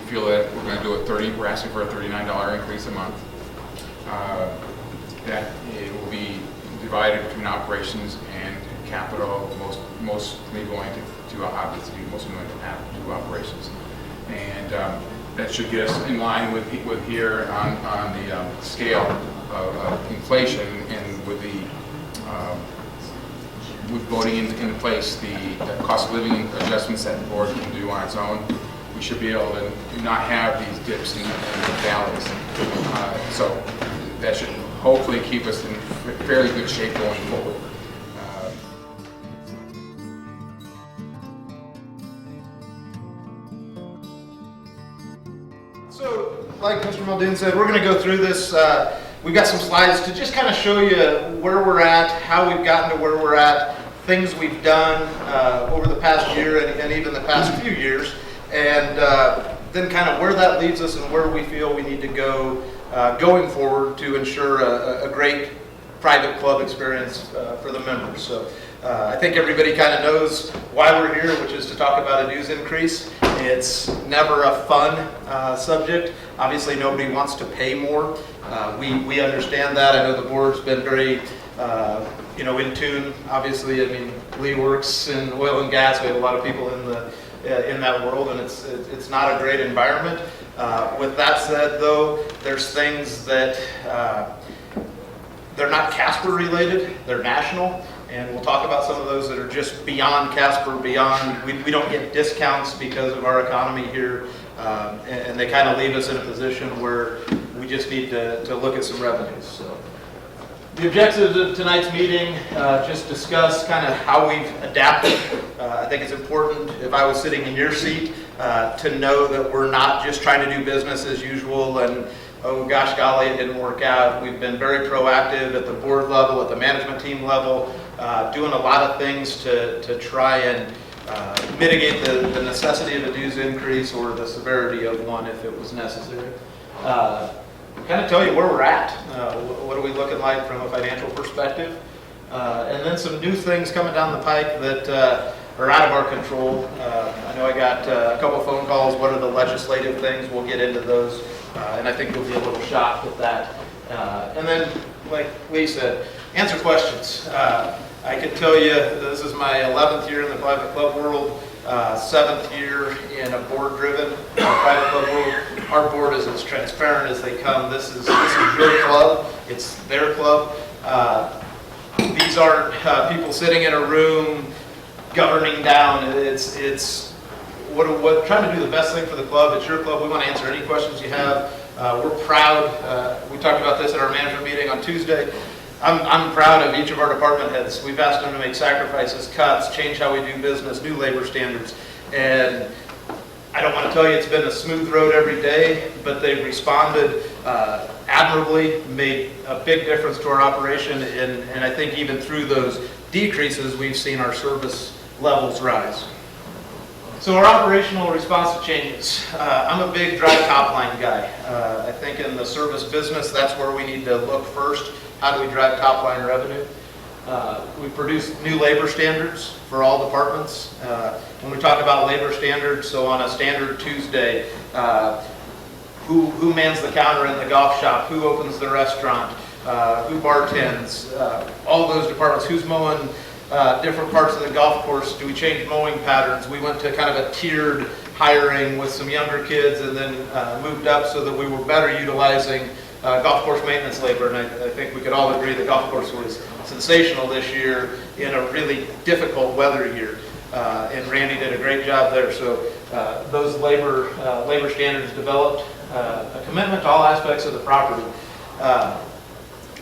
feel that we're going to do we're asking for a $39 increase a month. That it will be divided between operations and capital, mostly going to obviously mostly going to operations, and that should get us in line with here on the scale of inflation, and with the with voting into place the cost of living adjustments that the board can do on its own. We should be able to not have these dips and valleys. So that should hopefully keep us in fairly good shape going forward. So, like Mr. Muldoon said, we're going to go through this. We've got some slides to just kind of show you where we're at, how we've gotten to where we're at, things we've done over the past year and even the past few years, and then kind of where that leaves us and where we feel we need to go going forward to ensure a great private club experience for the members. So I think everybody kind of knows why we're here, which is to talk about a dues increase. It's never a fun subject. Obviously, nobody wants to pay more. We understand that. I know the board's been very in tune. Obviously, I mean, Lee works in oil and gas. We have a lot of people in that world, and it's not a great environment. With that said, though, there's things that they're not Casper related, they're national, and we'll talk about some of those that are just beyond Casper, beyond, we don't get discounts because of our economy here, and they kind of leave us in a position where we just need to look at some revenues. So the objectives of tonight's meeting, just discuss kind of how we've adapted. I think it's important, if I was sitting in your seat, to know that we're not just trying to do business as usual and, oh gosh golly, it didn't work out. We've been very proactive at the board level, at the management team level, doing a lot of things to try and mitigate the necessity of a dues increase or the severity of one if it was necessary. Kind of tell you where we're at. What are we looking like from a financial perspective? And then some new things coming down the pike that are out of our control. I know I got a couple phone calls. What are the legislative things? We'll get into those. And I think you'll be a little shocked at that. And then, like Lee said, answer questions. I can tell you this is my 11th year in the private club world, 7th year in a board-driven private club world. Our board is as transparent as they come. This is your club. It's their club. These aren't people sitting in a room governing down. It's what trying to do the best thing for the club. It's your club. We want to answer any questions you have. We're proud. We talked about this at our management meeting on Tuesday. I'm proud of each of our department heads. We've asked them to make sacrifices, cuts, change how we do business, new labor standards. And I don't want to tell you it's been a smooth road every day, but they've responded admirably, made a big difference to our operation. And I think even through those decreases, we've seen our service levels rise. So our operational response to changes. I'm a big drive top line guy. I think in the service business, that's where we need to look first. How do we drive top line revenue? We produce new labor standards for all departments. When we talk about labor standards, so on a standard Tuesday, who mans the counter in the golf shop? Who opens the restaurant? Who bartends? All those departments. Who's mowing different parts of the golf course? Do we change mowing patterns? We went to kind of a tiered hiring with some younger kids and then moved up so that we were better utilizing golf course maintenance labor. And I think we could all agree the golf course was sensational this year in a really difficult weather year. And Randy did a great job there. So those labor standards developed a commitment to all aspects of the property.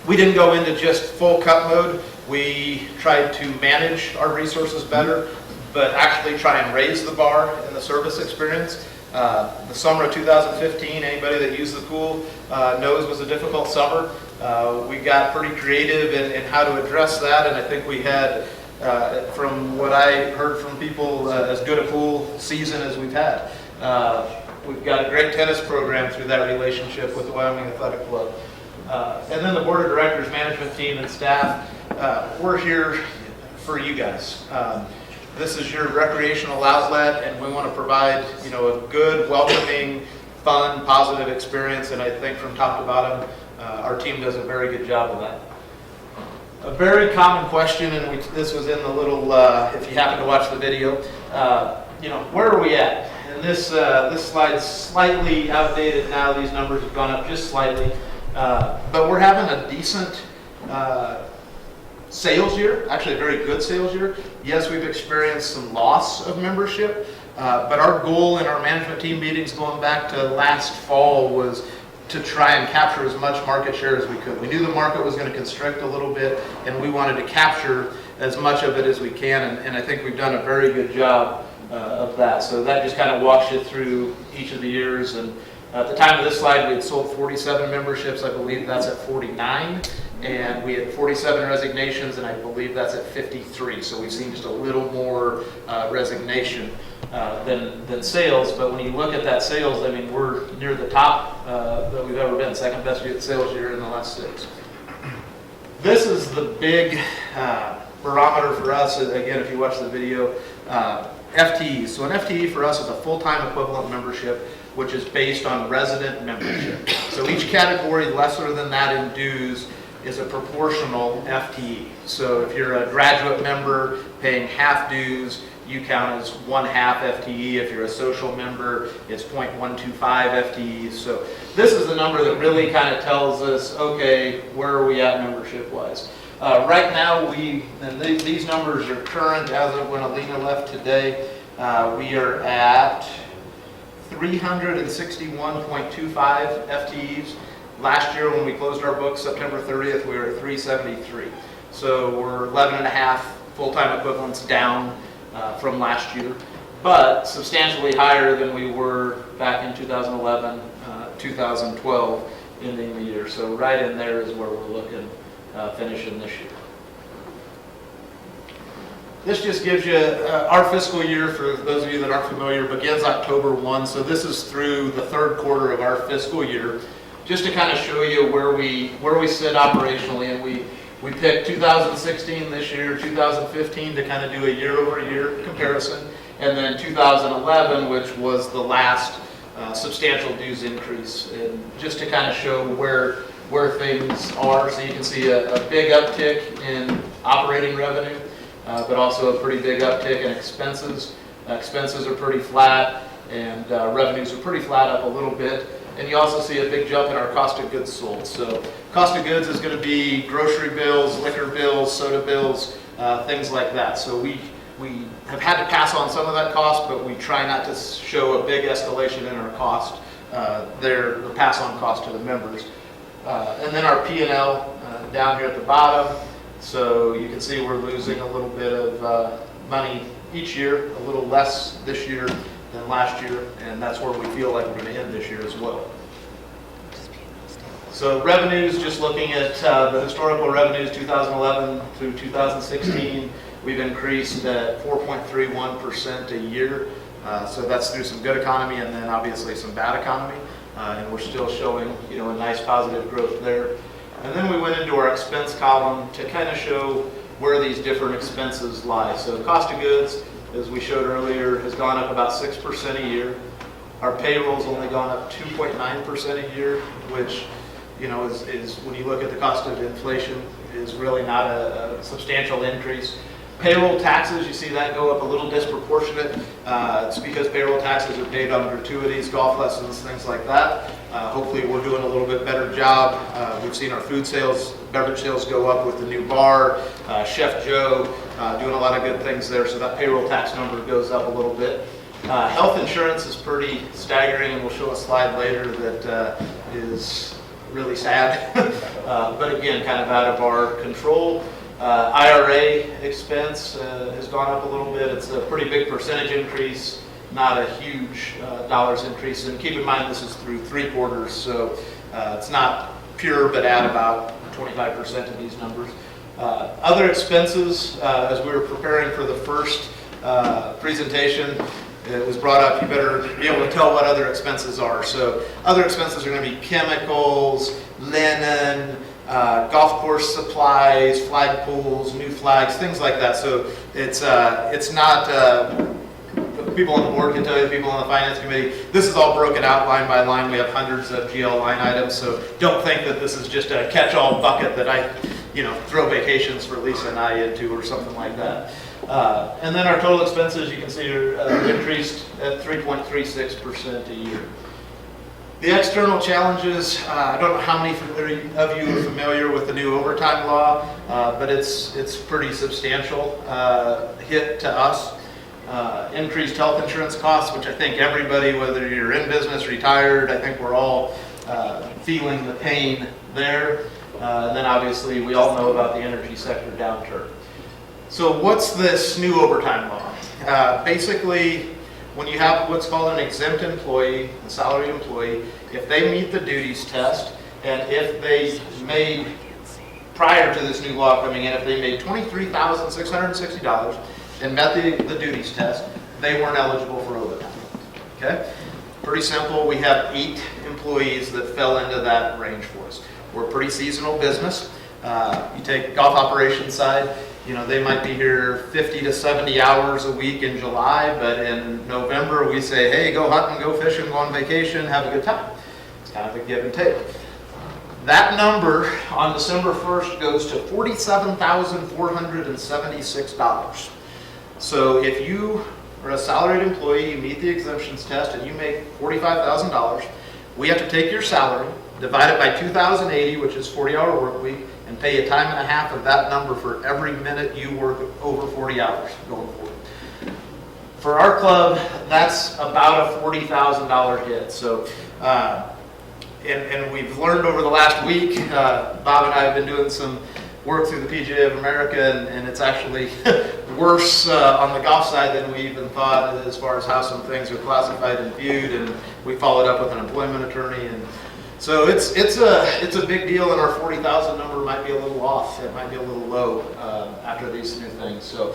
We didn't go into just full cut mode. We tried to manage our resources better, but actually try and raise the bar in the service experience. The summer of 2015, anybody that used the pool knows was a difficult summer. We got pretty creative in how to address that, and I think we had, from what I heard from people, as good a pool season as we've had. We've got a great tennis program through that relationship with the Wyoming Athletic Club. And then the board of directors, management team, and staff, we're here for you guys. This is your recreational outlet, and we want to provide, a good, welcoming, fun, positive experience, and I think from top to bottom, our team does a very good job of that. A very common question, and this was in the little, if you happen to watch the video, where are we at? And this slide's slightly outdated now. These numbers have gone up just slightly, but we're having a decent sales year, actually a very good sales year. Yes, we've experienced some loss of membership, but our goal in our management team meetings going back to last fall was to try and capture as much market share as we could. We knew the market was going to constrict a little bit, and we wanted to capture as much of it as we can, and I think we've done a very good job of that. So that just kind of walks you through each of the years, and at the time of this slide, we had sold 47 memberships. I believe that's at 49. And we had 47 resignations, and I believe that's at 53. So we've seen just a little more resignation than sales. But when you look at that sales, I mean, we're near the top that we've ever been, second best sales year in the last 6. This is the big barometer for us. Again, if you watch the video, FTEs. So an FTE for us is a full-time equivalent membership, which is based on resident membership. So each category lesser than that in dues is a proportional FTE. So if you're a graduate member paying half dues, you count as 1/2 FTE. If you're a social member, it's 0.125 FTE. So this is the number that really kind of tells us, okay, where are we at membership-wise? Right now, these numbers are current as of when Alina left today. We are at 361.25 FTEs. Last year when we closed our books, September 30th, we were at 373. So we're 11.5 full-time equivalents down from last year, but substantially higher than we were back in 2011, 2012, ending the year. So right in there is where we're looking finishing this year. This just gives you our fiscal year, for those of you that aren't familiar, begins October 1. So this is through the third quarter of our fiscal year, just to kind of show you where we sit operationally. And we picked 2016 this year, 2015 to kind of do a year-over-year comparison, and then 2011, which was the last substantial dues increase, and just to kind of show where things are. So you can see a big uptick in operating revenue, but also a pretty big uptick in expenses. Expenses are pretty flat, and revenues are pretty flat, up a little bit. And you also see a big jump in our cost of goods sold. So cost of goods is going to be grocery bills, liquor bills, soda bills, things like that. So we have had to pass on some of that cost, but we try not to show a big escalation in our cost, the pass on cost to the members. And then our P&L down here at the bottom. So you can see we're losing a little bit of money each year, a little less this year than last year, and that's where we feel like we're going to end this year as well. So revenues, just looking at the historical revenues 2011 through 2016, we've increased at 4.31% a year. So that's through some good economy and then obviously some bad economy, and we're still showing a nice positive growth there. And then we went into our expense column to kind of show where these different expenses lie. So cost of goods, as we showed earlier, has gone up about 6% a year. Our payroll's only gone up 2.9% a year, which is when you look at the cost of inflation, is really not a substantial increase. Payroll taxes, you see that go up a little disproportionate. It's because payroll taxes are paid on gratuities, golf lessons, things like that. Hopefully we're doing a little bit better job. We've seen our food sales, beverage sales go up with the new bar. Chef Joe doing a lot of good things there, so that payroll tax number goes up a little bit. Health insurance is pretty staggering, and we'll show a slide later that is really sad, but again, kind of out of our control. IRA expense has gone up a little bit. It's a pretty big percentage increase, not a huge dollars increase. And keep in mind, this is through 3 quarters, so it's not pure, but add about 25% of these numbers. Other expenses, as we were preparing for the first presentation, it was brought up, you better be able to tell what other expenses are. So other expenses are going to be chemicals, linen, golf course supplies, flag poles, new flags, things like that. So it's not, the people on the board can tell you, the people on the finance committee, this is all broken out line by line. We have hundreds of GL line items, so don't think that this is just a catch-all bucket that I, throw vacations for Lisa and I into or something like that. And then our total expenses, you can see, are increased at 3.36% a year. The external challenges, I don't know how many of you are familiar with the new overtime law, but it's pretty substantial hit to us. Increased health insurance costs, which I think everybody, whether you're in business, retired, I think we're all feeling the pain there. And then obviously we all know about the energy sector downturn. So what's this new overtime law? Basically, when you have what's called an exempt employee, a salaried employee, if they meet the duties test, and if they made, prior to this new law coming in, if they made $23,660 and met the duties test, they weren't eligible for overtime. Okay? Pretty simple. We have 8 employees that fell into that range for us. We're a pretty seasonal business. You take golf operations side, they might be here 50 to 70 hours a week in July, but in November we say, hey, go hunting, go fishing, go on vacation, have a good time. It's kind of a give and take. That number on December 1st goes to $47,476. So if you are a salaried employee, you meet the exemptions test, and you make $45,000, we have to take your salary, divide it by 2,080, which is 40-hour work week, and pay a time and a half of that number for every minute you work over 40 hours going forward. For our club, that's about a $40,000 hit. So, and we've learned over the last week, Bob and I have been doing some work through the PGA of America, and it's actually worse on the golf side than we even thought, as far as how some things are classified and viewed, and we followed up with an employment attorney, and so it's a big deal, and our 40,000 number might be a little off. It might be a little low after these new things. So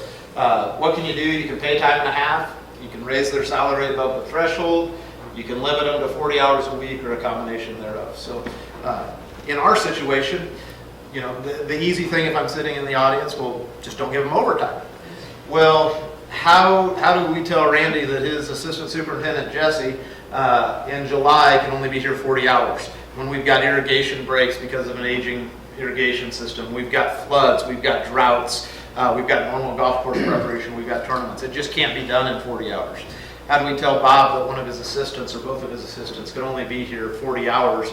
what can you do? You can pay time and a half. You can raise their salary above the threshold. You can limit them to 40 hours a week or a combination thereof. So in our situation, the easy thing if I'm sitting in the audience, well, just don't give them overtime. Well, how do we tell Randy that his assistant superintendent, Jesse, in July can only be here 40 hours when we've got irrigation breaks because of an aging irrigation system, we've got floods, we've got droughts, we've got normal golf course preparation, we've got tournaments. It just can't be done in 40 hours. How do we tell Bob that one of his assistants or both of his assistants can only be here 40 hours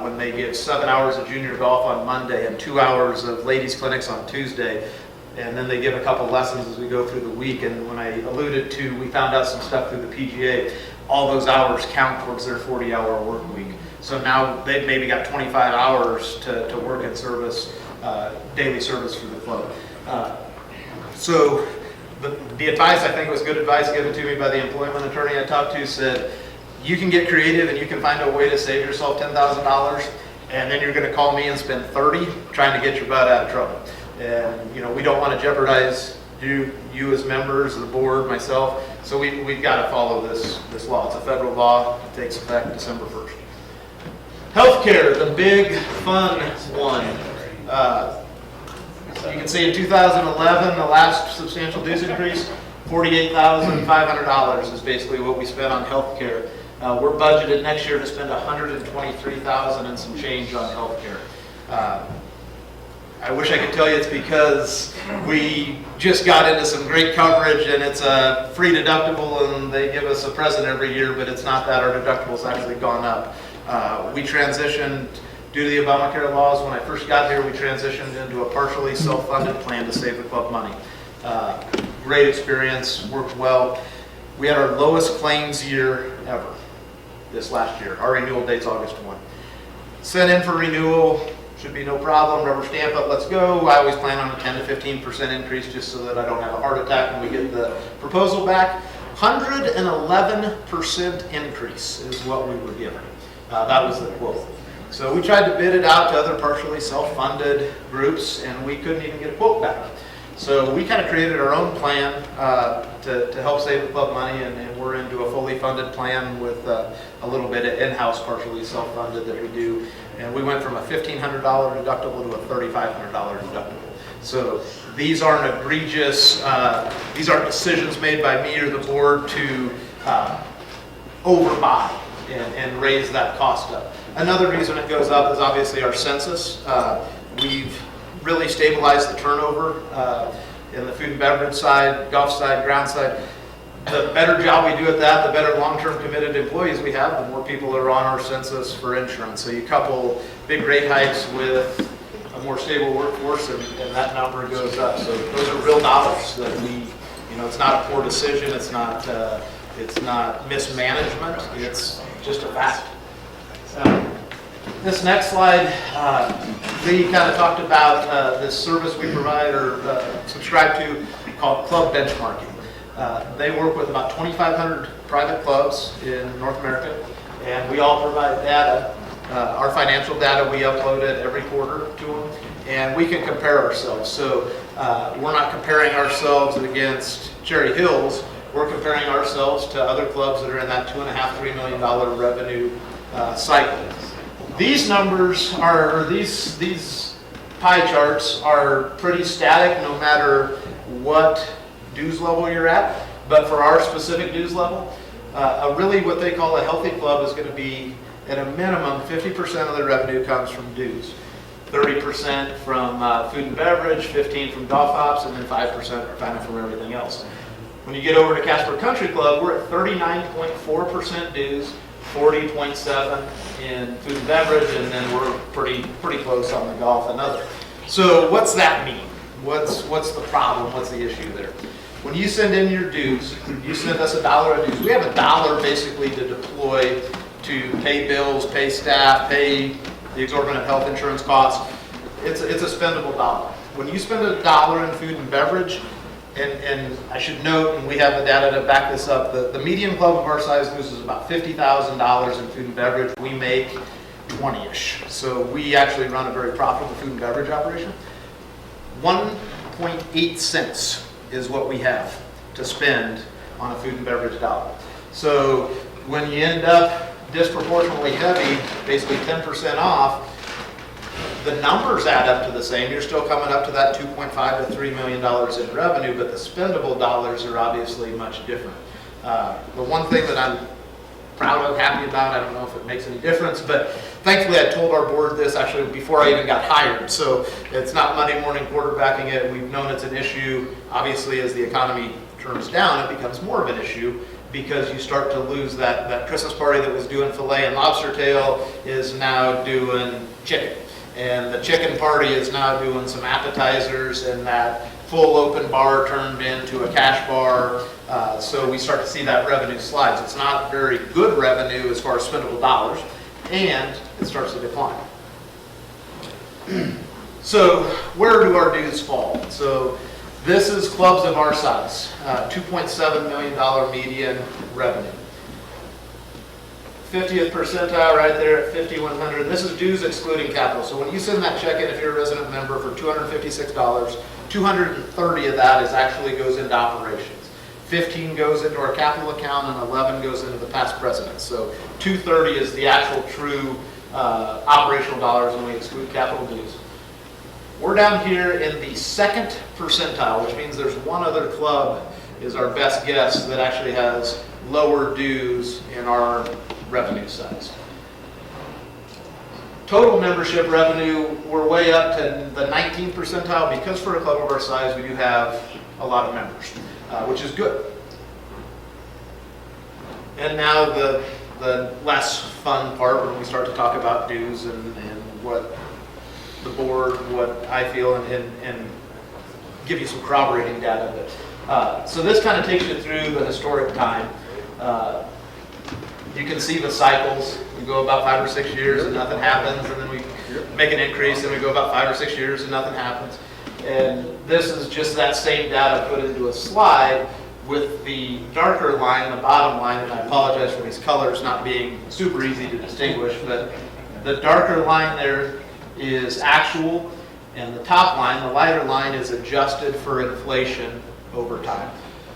when they give 7 hours of junior golf on Monday and 2 hours of ladies clinics on Tuesday, and then they give a couple lessons as we go through the week? And when I alluded to, we found out some stuff through the PGA, all those hours count towards their 40-hour work week. So now they've maybe got 25 hours to work in service, daily service for the club. So the advice, I think, was good advice given to me by the employment attorney I talked to, said, you can get creative and you can find a way to save yourself $10,000, and then you're going to call me and spend $30 trying to get your butt out of trouble. And we don't want to jeopardize you as members of the board, myself. So we've got to follow this law. It's a federal law. It takes effect December 1st. Healthcare, the big fun one. You can see in 2011, the last substantial dues increase, $48,500 is basically what we spent on healthcare. We're budgeted next year to spend $123,000 and some change on healthcare. I wish I could tell you it's because we just got into some great coverage and it's a free deductible and they give us a present every year, but it's not that. Our deductible's actually gone up. We transitioned, due to the Obamacare laws, when I first got here, we transitioned into a partially self-funded plan to save the club money. Great experience, worked well. We had our lowest claims year ever this last year. Our renewal date's August 1. Sent in for renewal. Should be no problem, rubber stamp it, let's go. I always plan on a 10 to 15% increase just so that I don't have a heart attack when we get the proposal back. 111% increase is what we were given. That was the quote. So we tried to bid it out to other partially self-funded groups and we couldn't even get a quote back. So we kind of created our own plan to help save the club money, and we're into a fully funded plan with a little bit of in-house partially self-funded that we do. And we went from a $1,500 deductible to a $3,500 deductible. So these aren't egregious, these aren't decisions made by me or the board to overbuy and raise that cost up. Another reason it goes up is obviously our census. We've really stabilized the turnover in the food and beverage side, golf side, ground side. The better job we do at that, the better long-term committed employees we have, the more people are on our census for insurance. So you couple big rate hikes with a more stable workforce, and that number goes up. So those are real dollars that it's not a poor decision, it's not mismanagement, it's just a fact. This next slide, Lee kind of talked about this service we provide or subscribe to called Club Benchmarking. They work with about 2,500 private clubs in North America, and we all provide data. Our financial data, we upload it every quarter to them, and we can compare ourselves. So we're not comparing ourselves against Cherry Hills, we're comparing ourselves to other clubs that are in that $2.5–3 million revenue cycle. These numbers are, or these pie charts are pretty static no matter what dues level you're at, but for our specific dues level, really what they call a healthy club is going to be at a minimum 50% of the revenue comes from dues, 30% from food and beverage, 15% from golf ops, and then 5% kind of from everything else. When you get over to Casper Country Club, we're at 39.4% dues, 40.7% in food and beverage, and then we're pretty close on the golf and other. So what's that mean? What's the problem? What's the issue there? When you send in your dues, you send us $1 of dues. We have $1 basically to deploy to pay bills, pay staff, pay the exorbitant health insurance costs. It's a spendable dollar. When you spend $1 in food and beverage, and I should note, and we have the data to back this up, the median club of our size loses about $50,000 in food and beverage. We make 20-ish. So we actually run a very profitable food and beverage operation. 1.8 cents is what we have to spend on a food and beverage dollar. So when you end up disproportionately heavy, basically 10% off, the numbers add up to the same. You're still coming up to that $2.5 to $3 million in revenue, but the spendable dollars are obviously much different. The one thing that I'm proud of, happy about, I don't know if it makes any difference, but thankfully I told our board this actually before I even got hired. So it's not Monday morning quarterbacking it. We've known it's an issue. Obviously, as the economy turns down, it becomes more of an issue because you start to lose that Christmas party that was doing filet and lobster tail is now doing chicken. And the chicken party is now doing some appetizers, and that full open bar turned into a cash bar. So we start to see that revenue slides. It's not very good revenue as far as spendable dollars, and it starts to decline. So where do our dues fall? So this is clubs of our size, $2.7 million median revenue. 50th percentile right there at 5,100. This is dues excluding capital. So when you send that check in, if you're a resident member for $256, 230 of that actually goes into operations. 15 goes into our capital account, and 11 goes into the past presidents. So 230 is the actual true operational dollars when we exclude capital dues. We're down here in the 2nd percentile, which means there's one other club is our best guess that actually has lower dues in our revenue size. Total membership revenue, we're way up to the 19th percentile because for a club of our size, we do have a lot of members, which is good. And now the less fun part when we start to talk about dues and what the board, what I feel, and give you some corroborating data. But, so this kind of takes you through the historic time. You can see the cycles. We go about 5 or 6 years and nothing happens, and then we make an increase, and we go about 5 or 6 years and nothing happens. And this is just that same data put into a slide with the darker line, the bottom line, and I apologize for these colors not being super easy to distinguish, but the darker line there is actual, And the top line, the lighter line, is adjusted for inflation over time.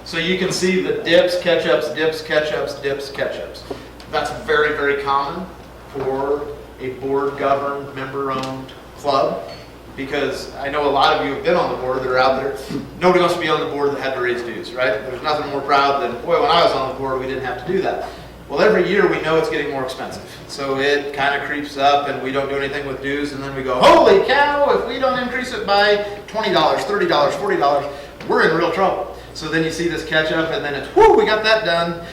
So you can see the dips, catch-ups, dips, catch-ups, dips, catch-ups. That's very, very common for a board-governed, member-owned club, because I know a lot of you have been on the board that are out there. Nobody wants to be on the board that had to raise dues, right? There's nothing more proud than, boy, when I was on the board, we didn't have to do that. Well, every year we know it's getting more expensive. So it kind of creeps up and we don't do anything with dues, and then we go, holy cow, if we don't increase it by $20, $30, $40, we're in real trouble. So then you see this catch up, and then it's, whoo, we got that done.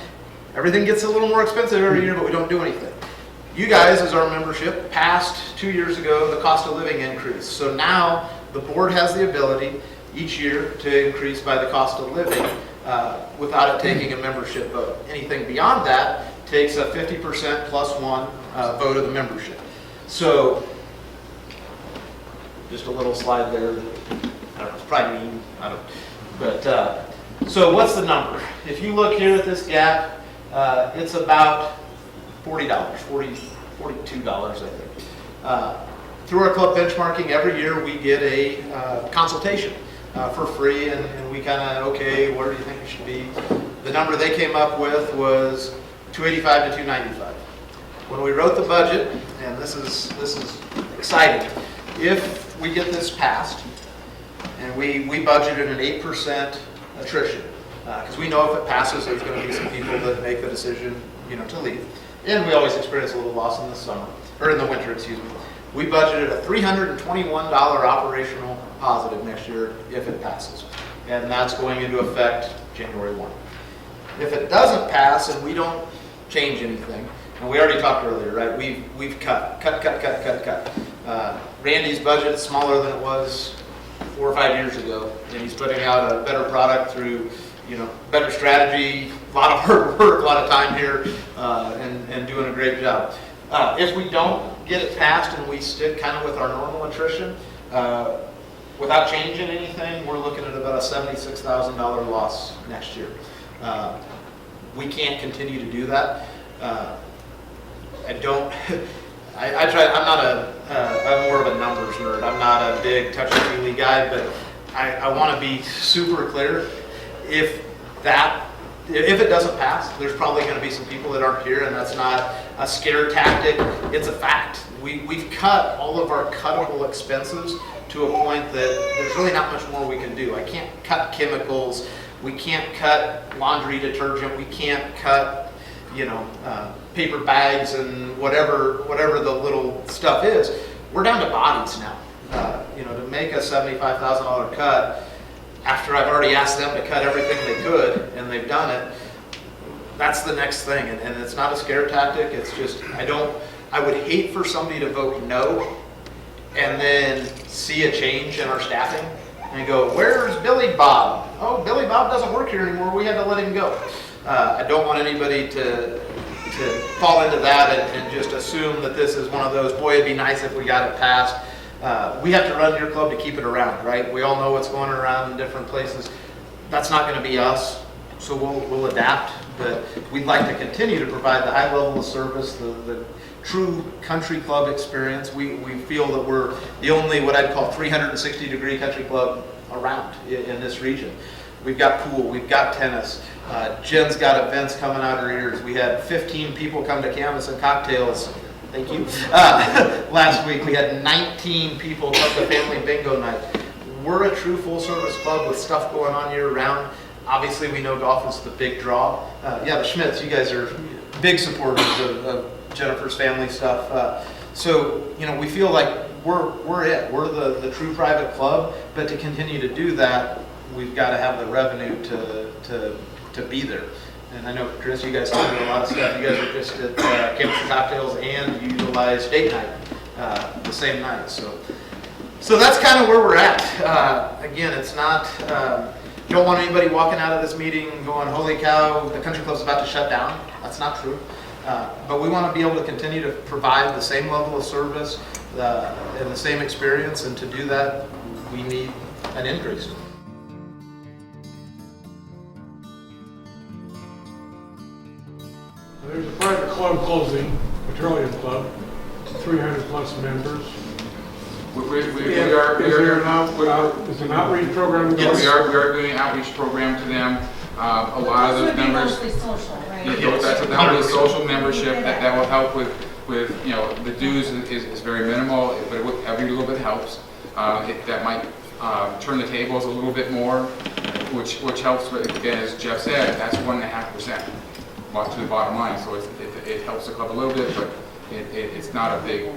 Everything gets a little more expensive every year, but we don't do anything. You guys, as our membership, passed 2 years ago the cost of living increase. So now the board has the ability each year to increase by the cost of living without it taking a membership vote. Anything beyond that takes a 50% plus one vote of the membership. So just a little slide there. I don't know, it's probably mean. I don't. But so what's the number? If you look here at this gap, it's about $40, $42, I think. Through our club benchmarking, every year we get a consultation for free, and we kind of, okay, where do you think it should be? The number they came up with was $285 to $295. When we wrote the budget, and this is exciting, if we get this passed, and we budgeted an 8% attrition, because we know if it passes, there's going to be some people that make the decision, to leave. And we always experience a little loss in the summer, or in the winter, excuse me. We budgeted a $321 operational positive next year if it passes. And that's going into effect January 1. If it doesn't pass and we don't change anything, and we already talked earlier, right? We've cut. Randy's budget is smaller than it was 4 or 5 years ago, and he's putting out a better product through better strategy, a lot of hard work, a lot of time here, and doing a great job. If we don't get it passed and we stick kind of with our normal attrition, without changing anything, we're looking at about a $76,000 loss next year. We can't continue to do that. I'm more of a numbers nerd. I'm not a big touchy-feely guy, but I want to be super clear. If it doesn't pass, there's probably going to be some people that aren't here, and that's not a scare tactic. It's a fact. We've cut all of our cuttable expenses to a point that there's really not much more we can do. I can't cut chemicals. We can't cut laundry detergent. We can't cut, paper bags and whatever the little stuff is. We're down to bodies now. To make a $75,000 cut, after I've already asked them to cut everything they could, and they've done it, that's the next thing. And it's not a scare tactic. It's just, I would hate for somebody to vote no and then see a change in our staffing and go, where's Billy Bob? Oh, Billy Bob doesn't work here anymore. We had to let him go. I don't want anybody to fall into that and just assume that this is one of those, boy, it'd be nice if we got it passed. We have to run your club to keep it around, right? We all know what's going around in different places. That's not going to be us, so we'll adapt. But we'd like to continue to provide the high level of service, the true country club experience. We feel that we're the only what I'd call 360-degree country club around in this region. We've got pool, we've got tennis. Jen's got events coming out her ears. We had 15 people come to Canvas and Cocktails. Thank you. Last week we had 19 people come to Family Bingo Night. We're a true full-service club with stuff going on year-round. Obviously, we know golf is the big draw. The Schmitz, you guys are big supporters of Jennifer's family stuff. So we feel like we're it. We're the true private club. But to continue to do that, we've got to have the revenue to be there. And I know, Chris, you guys told me a lot of stuff. You guys are just at Campus and Cocktails, and you utilize date night the same night. So that's kind of where we're at. Again, it's not, don't want anybody walking out of this meeting going, holy cow, the country club's about to shut down. That's not true. But we want to be able to continue to provide the same level of service and the same experience, and to do that, we need an increase. There's a private club closing, Petroleum Club, 300 plus members. We Is are, there is an outreach program going? Yes. we are doing an outreach program to them. A lot of those members. Mostly social, right? Yeah, that's a social membership that will help with, you know, the dues is very minimal, but every little bit helps. That might turn the tables a little bit more, which helps, again, as Jeff said, that's 1.5% to the bottom line. So it helps the club a little bit, but it's not a big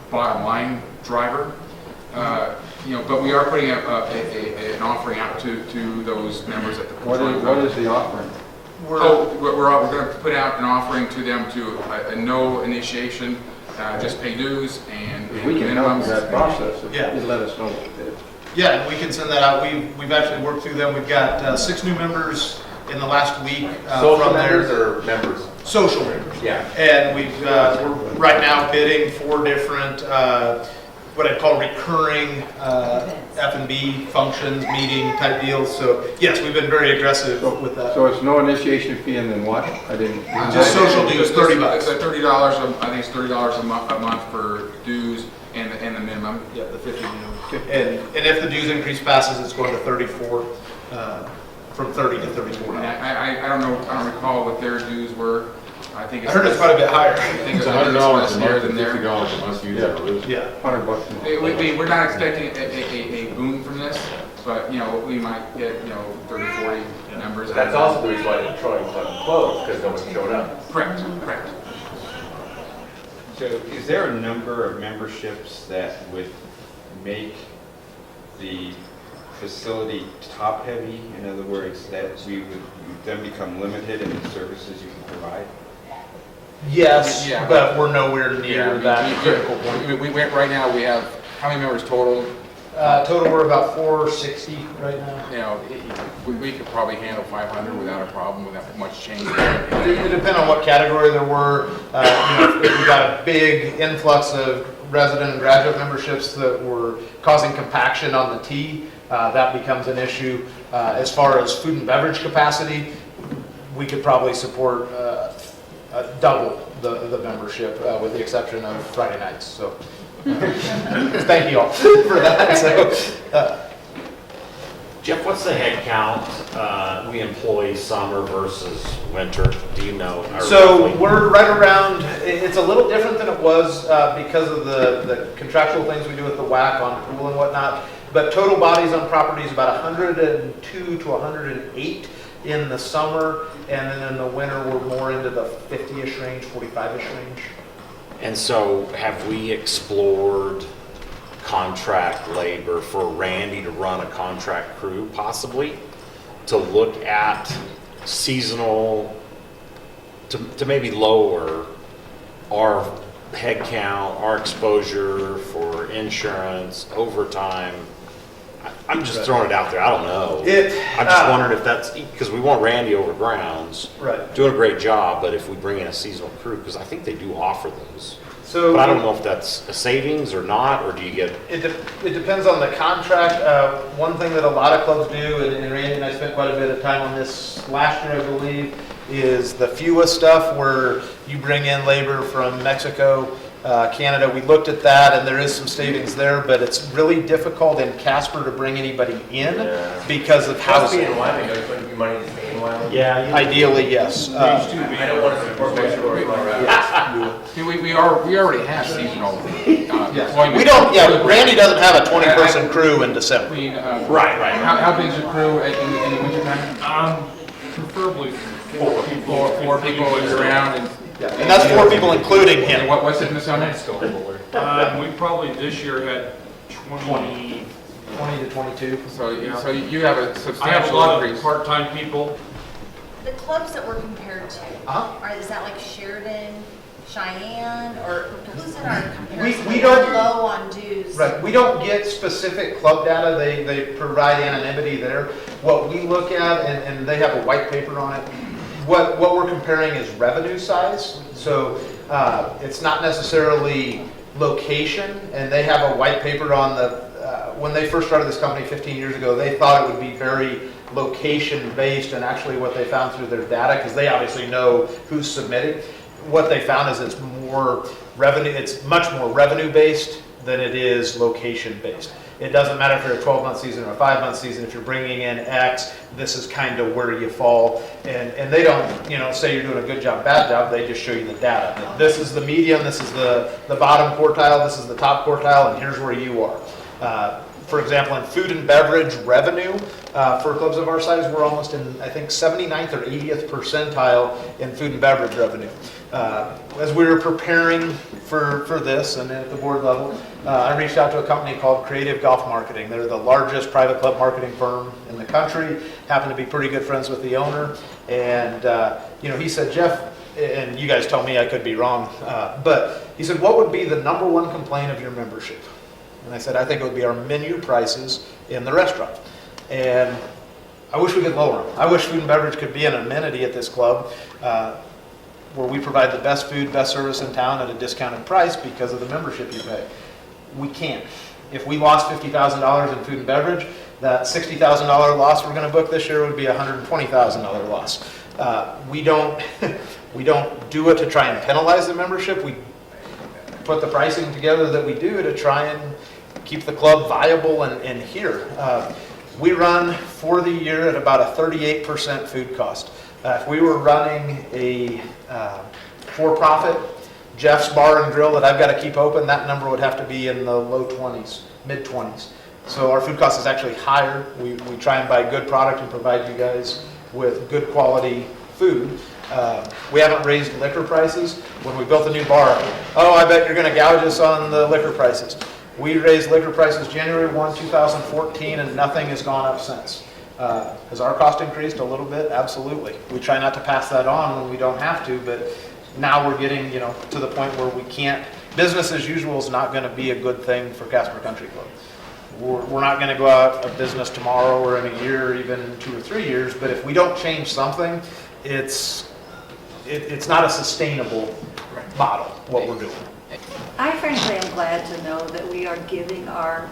bottom line driver. You know, but we are putting an offering out to those members at the What is the offering? we're going to put out an offering to them to a no initiation, just pay dues and We can help minimums. with that process if Yeah. you let us know what it is. Yeah, we can send that out. We've actually worked through them. We've got 6 new members in the last week. Social from members there. or members? Social members. Yeah. And we're right now bidding 4 different, what I'd call recurring F&B functions, meeting type deals. So yes, we've been very aggressive with that. So it's no initiation fee and then what? I didn't. Just social dues, $30. It's at $30. I think it's $30 a month for dues and the minimum. Yeah, the 50 minimum. And if the dues increase passes, it's going to 34, from 30 to 34 And now. I don't recall what their dues were. I think I heard it's quite a bit higher. I think It's it's $100 less a here month than and there. $50 a month, use it or lose it. Yeah. $100. We're not expecting a boom from this, but, you know, we might get, you know, 30, 40 members. That's also the reason why the Troy Club closed, because no one showed up. Correct. So is there a number of memberships that would make the facility top-heavy? In other words, that we would then become limited in the services you can provide? Yes, Yeah. but we're nowhere near that critical point. We right now, we have, how many members total? Total, we're about 460 right now. You know, we could probably handle 500 without a problem, without much change. It depends on what category there were. If we got a big influx of resident and graduate memberships that were causing compaction on the tee, that becomes an issue. As far as food and beverage capacity, we could probably support double the membership, with the exception of Friday nights. So, thank you all for that. So, Jeff, what's the head count we employ summer versus winter? Do you know? Or So roughly? we're right around, it's a little different than it was because of the contractual things we do with the WAC on pool and whatnot. But total bodies on property is about 102 to 108 in the summer. And then in the winter, we're more into the 50-ish range, 45-ish range. And so have we explored contract labor for Randy to run a contract crew possibly? To look at seasonal, to maybe lower our head count, our exposure for insurance, overtime. I'm just throwing it out there. I don't know. I'm just wondering if that's, because we want Randy over grounds. Right. Doing a great job, but if we bring in a seasonal crew, because I think they do offer those. So But I don't know if that's a savings or not, or do you get, It depends on the contract. One thing that a lot of clubs do, and Randy and I spent quite a bit of time on this last year, I believe, is the FUA stuff where you bring in labor from Mexico, Canada. We looked at that and there is some savings there, but it's really difficult in Casper to bring anybody in because of housing. Being in Wyoming, there wouldn't be money to stay in Wyoming. yeah, Ideally, yes. I don't want to support my shore. See, we already have seasonal employment. We don't, Randy doesn't have a 20-person crew in I December. mean, right. how big's your crew in the wintertime? Preferably Four people around and. And that's 4 people including him. And what's it in the summer? we probably this year had 20. 20 to 22. So you have a I have a substantial lot of increase. part-time people. The clubs that we're compared to, is that like Sheridan, Cheyenne, or who's in our comparison? we don't- We're low on dues. Right, we don't get specific club data, they provide anonymity there. What we look at, and they have a white paper on it, what we're comparing is revenue size. So it's not necessarily location, and they have a white paper on when they first started this company 15 years ago, they thought it would be very location-based, and actually what they found through their data, because they obviously know who's submitted, what they found is it's more revenue, it's much more revenue-based than it is location-based. It doesn't matter if you're a 12-month season or a 5-month season, if you're bringing in X, this is kind of where you fall. And they don't, say you're doing a good job, bad job, they just show you the data. This is the median, this is the bottom quartile, this is the top quartile, and here's where you are. For example, in food and beverage revenue, for clubs of our size, we're almost in, I think, 79th or 80th percentile in food and beverage revenue. As we were preparing for this and at the board level, I reached out to a company called Creative Golf Marketing. They're the largest private club marketing firm in the country, happen to be pretty good friends with the owner. And, he said, Jeff, and you guys tell me I could be wrong, but he said, what would be the number one complaint of your membership? And I said, I think it would be our menu prices in the restaurant. And I wish we could lower them. I wish food and beverage could be an amenity at this club where we provide the best food, best service in town at a discounted price because of the membership you pay. We can't. If we lost $50,000 in food and beverage, that $60,000 loss we're going to book this year would be a $120,000 loss. We don't do it to try and penalize the membership. We put the pricing together that we do to try and keep the club viable and here. We run for the year at about a 38% food cost. If we were running a for-profit Jeff's Bar and Grill that I've got to keep open, that number would have to be in the low 20s, mid 20s. So our food cost is actually higher. We try and buy good product and provide you guys with good quality food. We haven't raised liquor prices. When we built the new bar, I bet you're going to gouge us on the liquor prices. We raised liquor prices January 1, 2014, and nothing has gone up since. Has our cost increased a little bit? Absolutely. We try not to pass that on when we don't have to, but now we're getting, to the point where we can't. Business as usual is not going to be a good thing for Casper Country Club. We're not going to go out of business tomorrow or in a year or even 2 or 3 years, but if we don't change something, it's not a sustainable model, what we're doing. I frankly am glad to know that we are giving our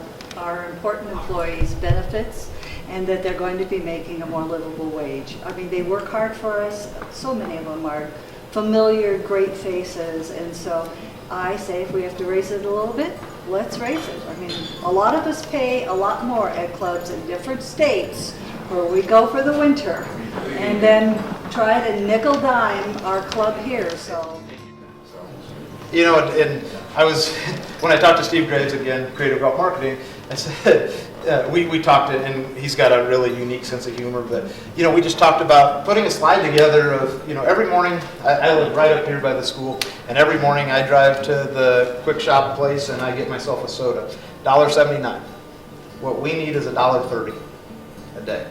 important employees benefits and that they're going to be making a more livable wage. I mean, they work hard for us. So many of them are familiar, great faces. And so I say if we have to raise it a little bit, let's raise it. I mean, a lot of us pay a lot more at clubs in different states where we go for the winter and then try to nickel dime our club here. So. And I was, when I talked to Steve Graves again, Creative Golf Marketing, I said, we talked, and he's got a really unique sense of humor, but, we just talked about putting a slide together of, every morning, I live right up here by the school, and every morning I drive to the quick shop place and I get myself a soda, $1.79. What we need is $1.30 a day.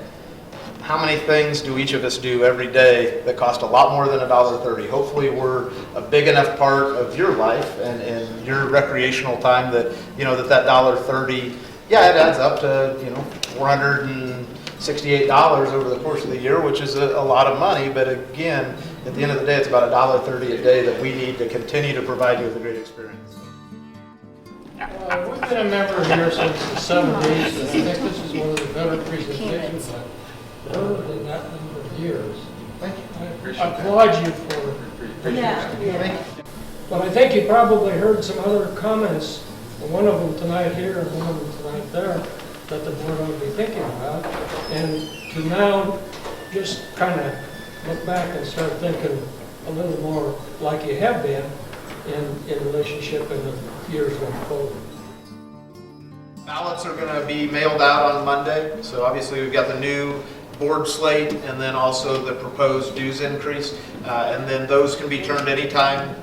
How many things do each of us do every day that cost a lot more than $1.30? Hopefully we're a big enough part of your life and your recreational time that, that $1.30, it adds up to, $468 over the course of the year, which is a lot of money. But again, at the end of the day, it's about $1.30 a day that we need to continue to provide you with a great experience. We've been a member here since the 70s, and I think this is one of the better presentations I've heard in that number of years. Thank you. I applaud you for Yeah. But I think you probably heard some other comments, one of them tonight here and one of them tonight there, that the board ought to be thinking about. And to now just kind of look back and start thinking a little more like you have been in relationship in the years going forward. Ballots are going to be mailed out on Monday. So obviously we've got the new board slate and then also the proposed dues increase. And then those can be turned in anytime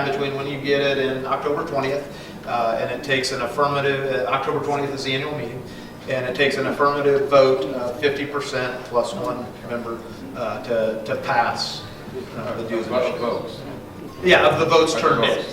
between when you get it and October 20th. And it takes an affirmative, October 20th is the annual meeting, and it takes an affirmative vote, 50% plus one member to pass the dues. Votes. Yeah, of the votes turned in.